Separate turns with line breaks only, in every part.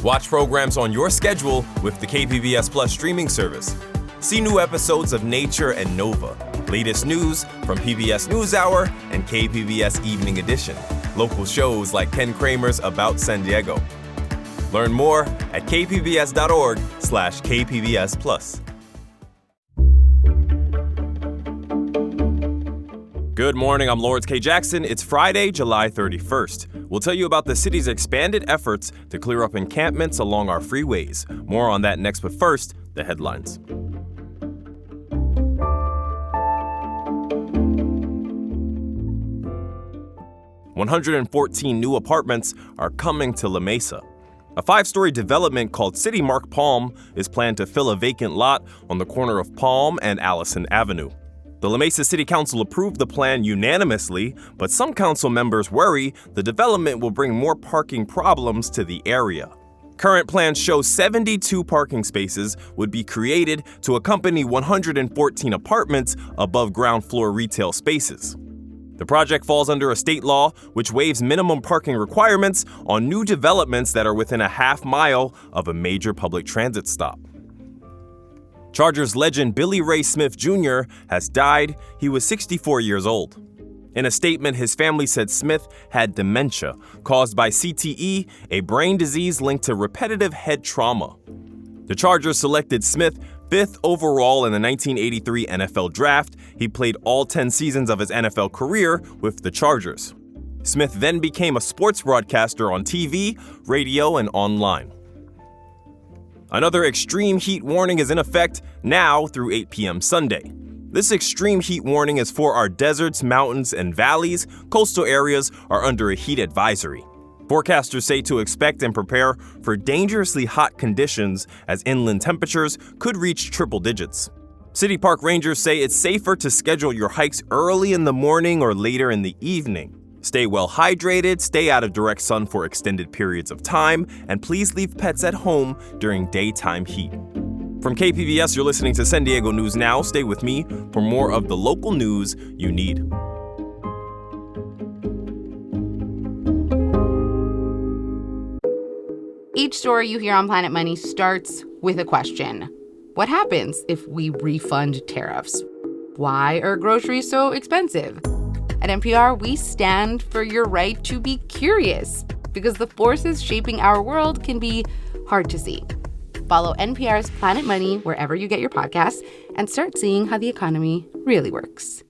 Watch programs on your schedule with the KPBS Plus streaming service. See new episodes of Nature and Nova, latest news from PBS NewsHour and KPBS Evening Edition, local shows like Ken Kramer's About San Diego. Learn more at kpbs.org/KPBS Plus. Good morning, I'm Lawrence K. Jackson. It's Friday, July 31st. We'll tell you about the city's expanded efforts to clear up encampments along our freeways. More on that next, but first, the headlines. "114 new apartments are coming to La Mesa. A 5-story development called City Mark Palm is planned to fill a vacant lot on the corner of Palm and Allison Avenue. The La Mesa City Council approved the plan unanimously, but some council members worry the development will bring more parking problems to the area. Current plans show 72 parking spaces would be created to accompany 114 apartments above ground floor retail spaces. The project falls under a state law which waives minimum parking requirements on new developments that are within a half mile of a major public transit stop. Chargers legend Billy Ray Smith Jr. has died. He was 64 years old. In a statement, his family said Smith had dementia caused by CTE, a brain disease linked to repetitive head trauma. The Chargers selected Smith 5th overall in the 1983 NFL Draft. He played all 10 seasons of his NFL career with the Chargers. Smith then became a sports broadcaster on TV, radio, and online. Another extreme heat warning is in effect now through 8 p.m. Sunday. This extreme heat warning is for our deserts, mountains, and valleys. Coastal areas are under a heat advisory. Forecasters say to expect and prepare for dangerously hot conditions as inland temperatures could reach triple digits. City Park rangers say it's safer to schedule your hikes early in the morning or later in the evening. Stay well hydrated, stay out of direct sun for extended periods of time, and please leave pets at home during daytime heat. From KPBS, you're listening to San Diego News Now. Stay with me for more of the local news you need.
Each story you hear on Planet Money starts with a question. What happens if we refund tariffs? Why are groceries so expensive? At NPR, we stand for your right to be curious because the forces shaping our world can be hard to see. Follow NPR's Planet Money wherever you get your podcasts and start seeing how the economy really works.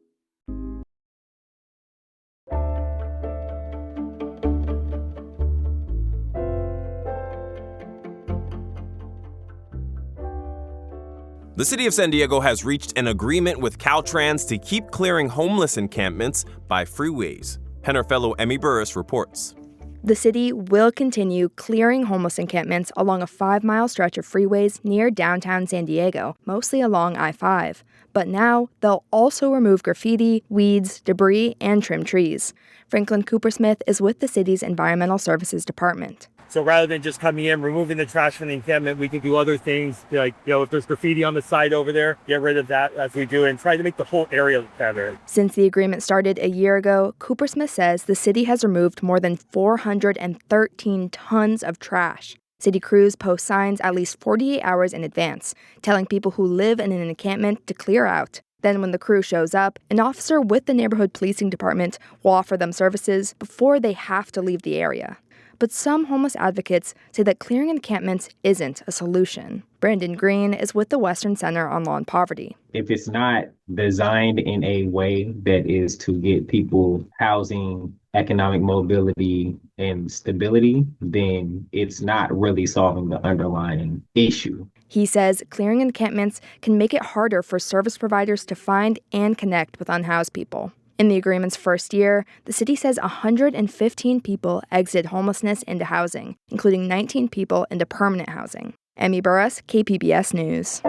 The city of San Diego has reached an agreement with Caltrans to keep clearing homeless encampments by freeways. Penner fellow Emmy Burris reports.
The city will continue clearing homeless encampments along a 5-mile stretch of freeways near downtown San Diego, mostly along I-5. But now they'll also remove graffiti, weeds, debris, and trim trees. Franklin Coopersmith is with the city's Environmental Services Department.
So rather than just coming in, removing the trash from the encampment, we can do other things like, if there's graffiti on the side over there, get rid of that as we do and try to make the whole area look better.
Since the agreement started a year ago, Coopersmith says the city has removed more than 413 tons of trash. City crews post signs at least 48 hours in advance, telling people who live in an encampment to clear out. Then when the crew shows up, an officer with the neighborhood policing department will offer them services before they have to leave the area. But some homeless advocates say that clearing encampments isn't a solution. Brandon Green is with the Western Center on Law and Poverty.
If it's not designed in a way that is to get people housing, economic mobility, and stability, then it's not really solving the underlying issue.
He says clearing encampments can make it harder for service providers to find and connect with unhoused people. In the agreement's first year, the city says 115 people exited homelessness into housing, including 19 people into permanent housing. Emmy Burris, KPBS News.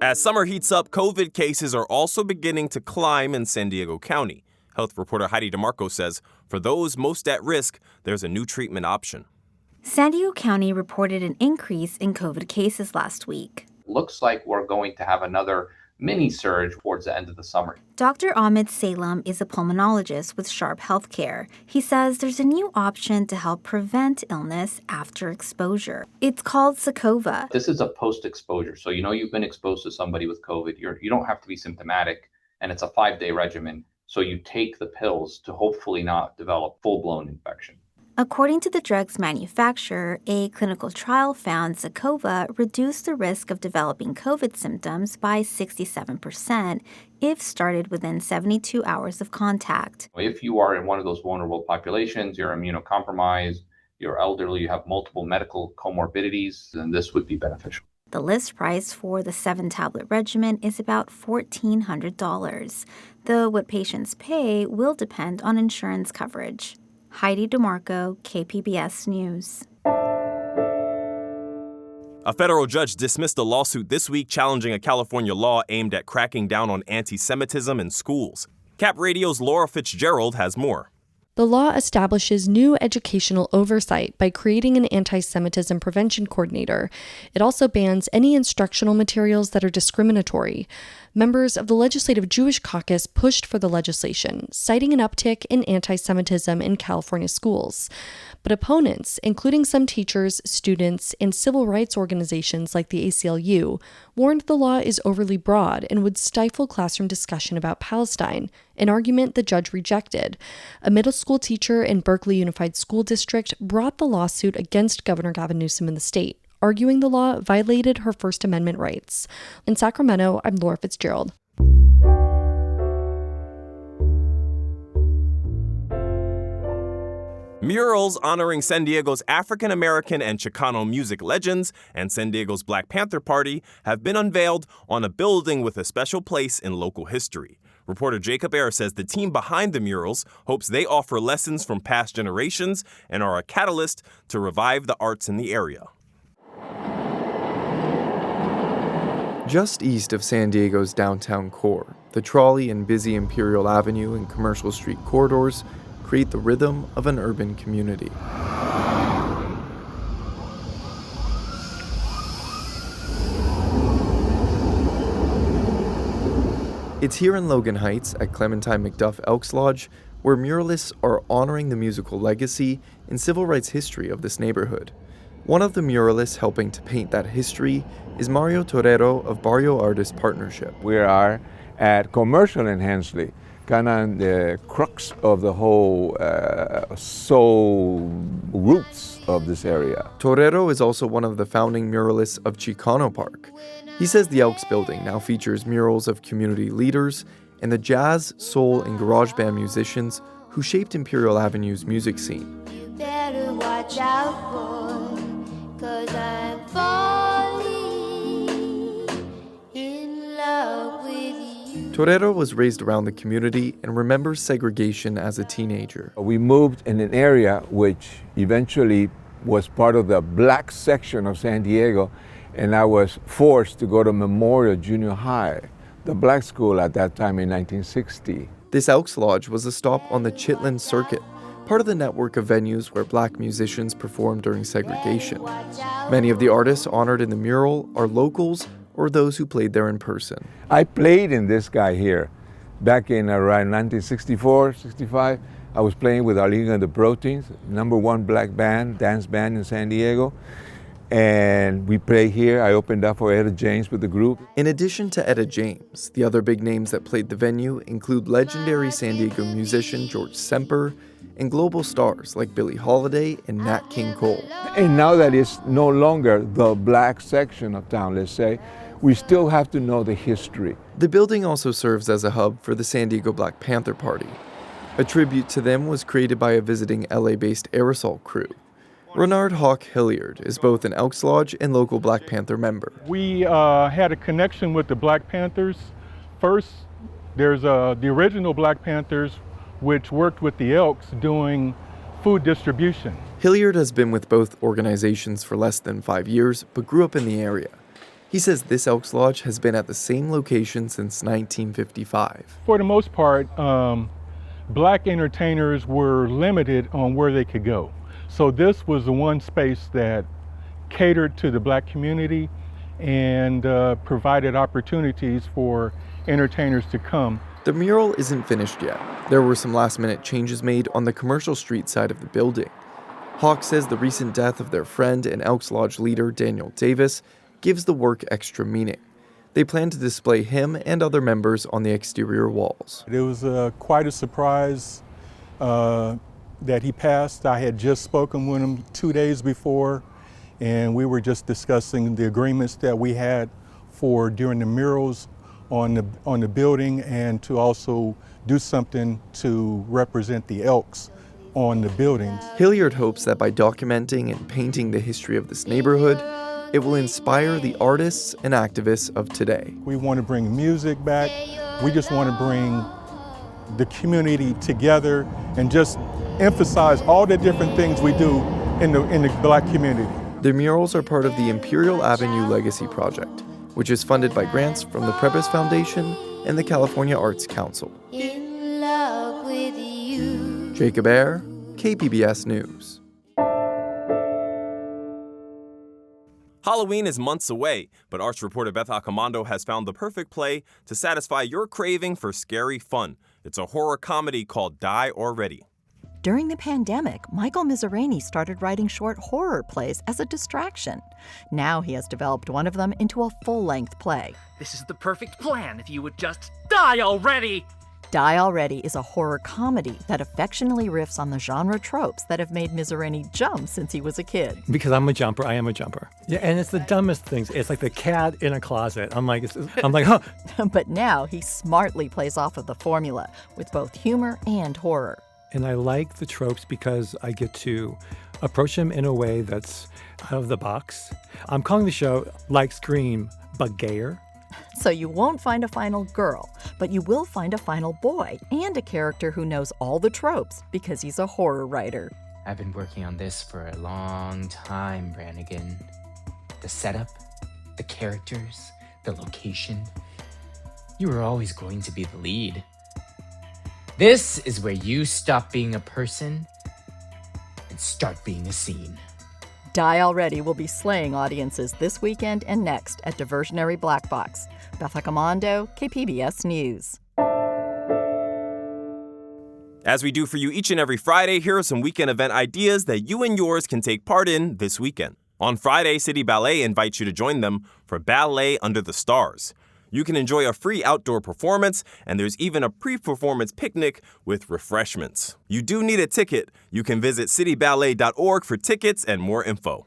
As summer heats up, COVID cases are also beginning to climb in San Diego County. Health reporter Heidi DeMarco says for those most at risk, there's a new treatment option.
San Diego County reported an increase in COVID cases last week.
Looks like we're going to have another mini surge towards the end of the summer.
Dr. Ahmed Salem is a pulmonologist with Sharp Healthcare. He says there's a new option to help prevent illness after exposure. It's called Sakova.
This is a post-exposure. So you've been exposed to somebody with COVID. You don't have to be symptomatic, and it's a 5-day regimen. So you take the pills to hopefully not develop full-blown infection.
According to the drug's manufacturer, a clinical trial found Sakova reduced the risk of developing COVID symptoms by 67% if started within 72 hours of contact.
If you are in one of those vulnerable populations, you're immunocompromised, you're elderly, you have multiple medical comorbidities, then this would be beneficial.
The list price for the 7-tablet regimen is about $1,400, though what patients pay will depend on insurance coverage. Heidi DeMarco, KPBS News.
A federal judge dismissed a lawsuit this week challenging a California law aimed at cracking down on anti-Semitism in schools. Cap Radio's Laura Fitzgerald has more.
The law establishes new educational oversight by creating an anti-Semitism prevention coordinator. It also bans any instructional materials that are discriminatory. Members of the Legislative Jewish Caucus pushed for the legislation, citing an uptick in anti-Semitism in California schools. But opponents, including some teachers, students, and civil rights organizations like the ACLU, warned the law is overly broad and would stifle classroom discussion about Palestine, an argument the judge rejected. A middle school teacher in Berkeley Unified School District brought the lawsuit against Governor Gavin Newsom in the state, arguing the law violated her First Amendment rights. In Sacramento, I'm Laura Fitzgerald.
Murals honoring San Diego's African American and Chicano music legends and San Diego's Black Panther Party have been unveiled on a building with a special place in local history. Reporter Jacob Ayers says the team behind the murals hopes they offer lessons from past generations and are a catalyst to revive the arts in the area.
Just east of San Diego's downtown core, the trolley and busy Imperial Avenue and Commercial Street corridors create the rhythm of an urban community. It's here in Logan Heights at Clementine McDuff Elks Lodge where muralists are honoring the musical legacy and civil rights history of this neighborhood. One of the muralists helping to paint that history is Mario Torero of Barrio Artist Partnership.
We are at Commercial in Hensley, kind of the crux of the whole soul roots of this area.
Torero is also one of the founding muralists of Chicano Park. He says the Elks building now features murals of community leaders and the jazz, soul, and garage band musicians who shaped Imperial Avenue's music scene.
You better watch out, boy, 'cause I'm falling in love with you.
Torero was raised around the community and remembers segregation as a teenager.
We moved in an area which eventually was part of the black section of San Diego, and I was forced to go to Memorial Junior High, the black school at that time in 1960.
This Elks Lodge was a stop on the Chitlin Circuit, part of the network of venues where black musicians performed during segregation. Many of the artists honored in the mural are locals or those who played there in person.
I played in this guy here back in around 1964, 65. I was playing with Arlene and the Proteins, #1 black band, dance band in San Diego. And we played here. I opened up for Etta James with the group.
In addition to Etta James, the other big names that played the venue include legendary San Diego musician George Semper and global stars like Billie Holiday and Nat King Cole.
And now that it's no longer the black section of town, let's say, we still have to know the history.
The building also serves as a hub for the San Diego Black Panther Party. A tribute to them was created by a visiting LA-based aerosol crew. Renard Hawk Hilliard is both an Elks Lodge and local Black Panther member.
We had a connection with the Black Panthers. First, there's the original Black Panthers, which worked with the Elks doing food distribution.
Hilliard has been with both organizations for less than 5 years, but grew up in the area. He says this Elks Lodge has been at the same location since 1955.
For the most part, black entertainers were limited on where they could go. So this was the one space that catered to the black community and provided opportunities for entertainers to come.
The mural isn't finished yet. There were some last-minute changes made on the commercial street side of the building. Hawk says the recent death of their friend and Elks Lodge leader, Daniel Davis, gives the work extra meaning. They plan to display him and other members on the exterior walls.
It was quite a surprise that he passed. I had just spoken with him 2 days before, and we were just discussing the agreements that we had for during the murals on the building, and to also do something to represent the Elks on the buildings.
Hilliard hopes that by documenting and painting the history of this neighborhood, it will inspire the artists and activists of today.
We want to bring music back. We just want to bring the community together and just emphasize all the different things we do in the Black community.
The murals are part of the Imperial Avenue Legacy Project, which is funded by grants from the Prebys Foundation and the California Arts Council.
In love with you.
Jacob Ayer, KPBS News.
Halloween is months away, but arts reporter Beth Accomando has found the perfect play to satisfy your craving for scary fun. It's a horror comedy called Die Already.
During the pandemic, Michael Miserani started writing short horror plays as a distraction. Now he has developed one of them into a full-length play.
This is the perfect plan if you would just die already!
Die Already is a horror comedy that affectionately riffs on the genre tropes that have made Miserani jump since he was a kid.
Because I'm a jumper, I am a jumper. Yeah, and it's the dumbest things. It's like the cat in a closet. I'm like, huh.
But now he smartly plays off of the formula with both humor and horror.
And I like the tropes because I get to approach them in a way that's out of the box. I'm calling the show like Scream, but gayer.
So you won't find a final girl, but you will find a final boy and a character who knows all the tropes because he's a horror writer.
I've been working on this for a long time, Brannigan. The setup, the characters, the location. You were always going to be the lead. This is where you stop being a person and start being a scene.
Die Already will be slaying audiences this weekend and next at Diversionary Black Box. Beth Accomando, KPBS News.
As we do for you each and every Friday, here are some weekend event ideas that you and yours can take part in this weekend. On Friday, City Ballet invites you to join them for Ballet Under the Stars. You can enjoy a free outdoor performance, and there's even a pre-performance picnic with refreshments. You do need a ticket. You can visit cityballet.org for tickets and more info.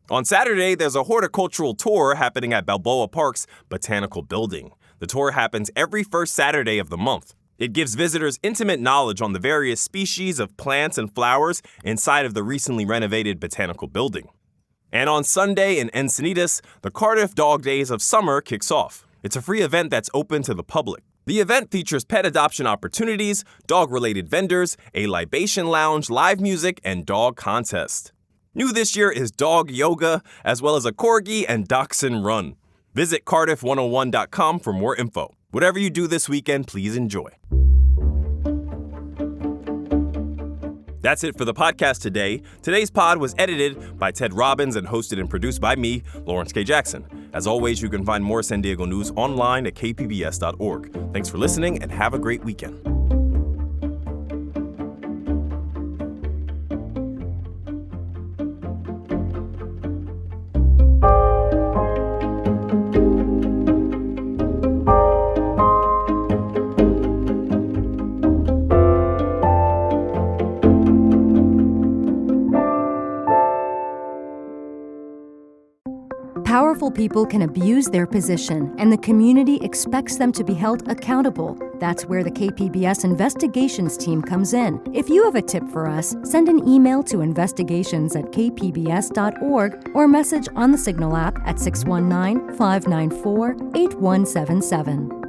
On Saturday, there's a horticultural tour happening at Balboa Park's Botanical Building. The tour happens every first Saturday of the month. It gives visitors intimate knowledge on the various species of plants and flowers inside of the recently renovated Botanical Building. And on Sunday in Encinitas, the Cardiff Dog Days of Summer kicks off. It's a free event that's open to the public. The event features pet adoption opportunities, dog-related vendors, a libation lounge, live music, and dog contest. New this year is dog yoga, as well as a corgi and dachshund run. Visit cardiff101.com for more info. Whatever you do this weekend, please enjoy. That's it for the podcast today. Today's pod was edited by Ted Robbins and hosted and produced by me, Lawrence K. Jackson. As always, you can find more San Diego news online at kpbs.org. Thanks for listening and have a great weekend.
Powerful people can abuse their position, and the community expects them to be held accountable. That's where the KPBS investigations team comes in. If you have a tip for us, send an email to investigations@kpbs.org or message on the Signal app at 619-594-8177.